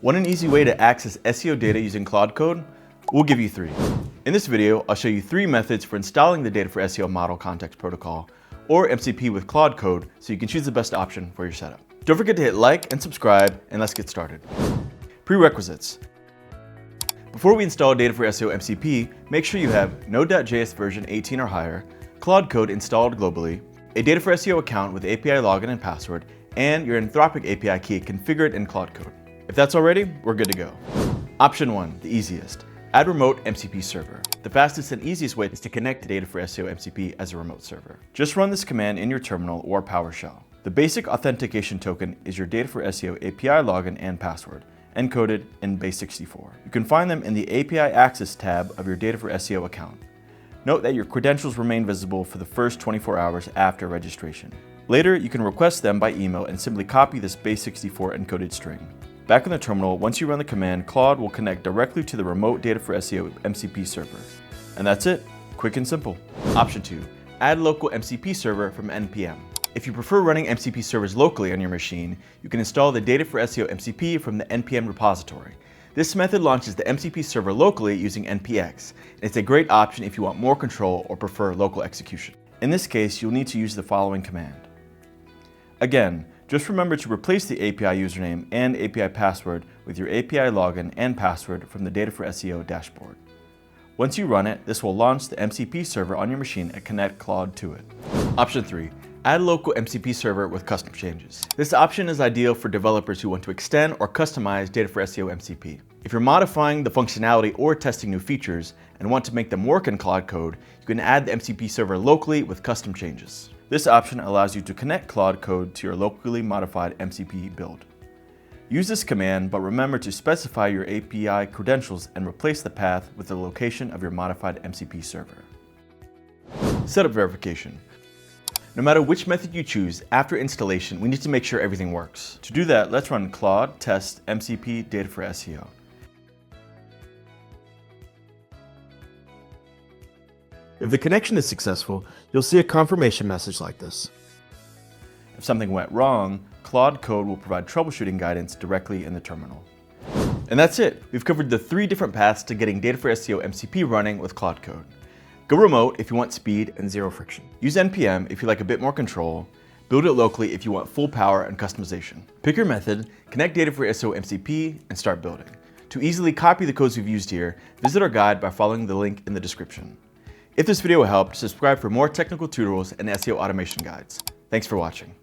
Want an easy way to access SEO data using Claude Code? We'll give you 3. In this video, I'll show you 3 methods for installing the DataForSEO Model Context Protocol, or MCP with Claude Code, so you can choose the best option for your setup. Don't forget to hit like and subscribe, and let's get started. Prerequisites. Before we install DataForSEO MCP, make sure you have Node.js version 18 or higher, Claude Code installed globally, a DataForSEO account with API login and password, and your Anthropic API key configured in Claude Code. If that's all ready, we're good to go. Option 1, the easiest. Add Remote MCP Server. The fastest and easiest way is to connect to DataForSEO MCP as a remote server. Just run this command in your terminal or PowerShell. The basic authentication token is your DataForSEO API login and password, encoded in base64. You can find them in the API Access tab of your DataForSEO account. Note that your credentials remain visible for the first 24 hours after registration. Later, you can request them by email and simply copy this base64 encoded string. Back in the terminal, once you run the command, Claude will connect directly to the remote DataForSEO MCP server. And that's it, quick and simple. Option 2, add Local MCP Server from NPM. If you prefer running MCP servers locally on your machine, you can install the DataForSEO MCP from the NPM repository. This method launches the MCP server locally using npx, and it's a great option if you want more control or prefer local execution. In this case, you'll need to use the following command. Again, just remember to replace the API username and API password with your API login and password from the DataForSEO dashboard. Once you run it, this will launch the MCP server on your machine and connect Claude to it. Option 3. Add Local MCP Server with custom changes. This option is ideal for developers who want to extend or customize DataForSEO MCP. If you're modifying the functionality or testing new features and want to make them work in Claude Code, you can add the MCP server locally with custom changes. This option allows you to connect Claude Code to your locally modified MCP build. Use this command, but remember to specify your API credentials and replace the path with the location of your modified MCP server. Setup verification. No matter which method you choose, after installation, we need to make sure everything works. To do that, let's run Claude test MCP DataForSEO. If the connection is successful, you'll see a confirmation message like this. If something went wrong, Claude Code will provide troubleshooting guidance directly in the terminal. And that's it. We've covered the 3 different paths to getting DataForSEO MCP running with Claude Code. Go remote if you want speed and 0 friction. Use NPM if you like a bit more control. Build it locally if you want full power and customization. Pick your method, connect DataForSEO MCP, and start building. To easily copy the codes we've used here, visit our guide by following the link in the description. If this video helped, subscribe for more technical tutorials and SEO automation guides. Thanks for watching.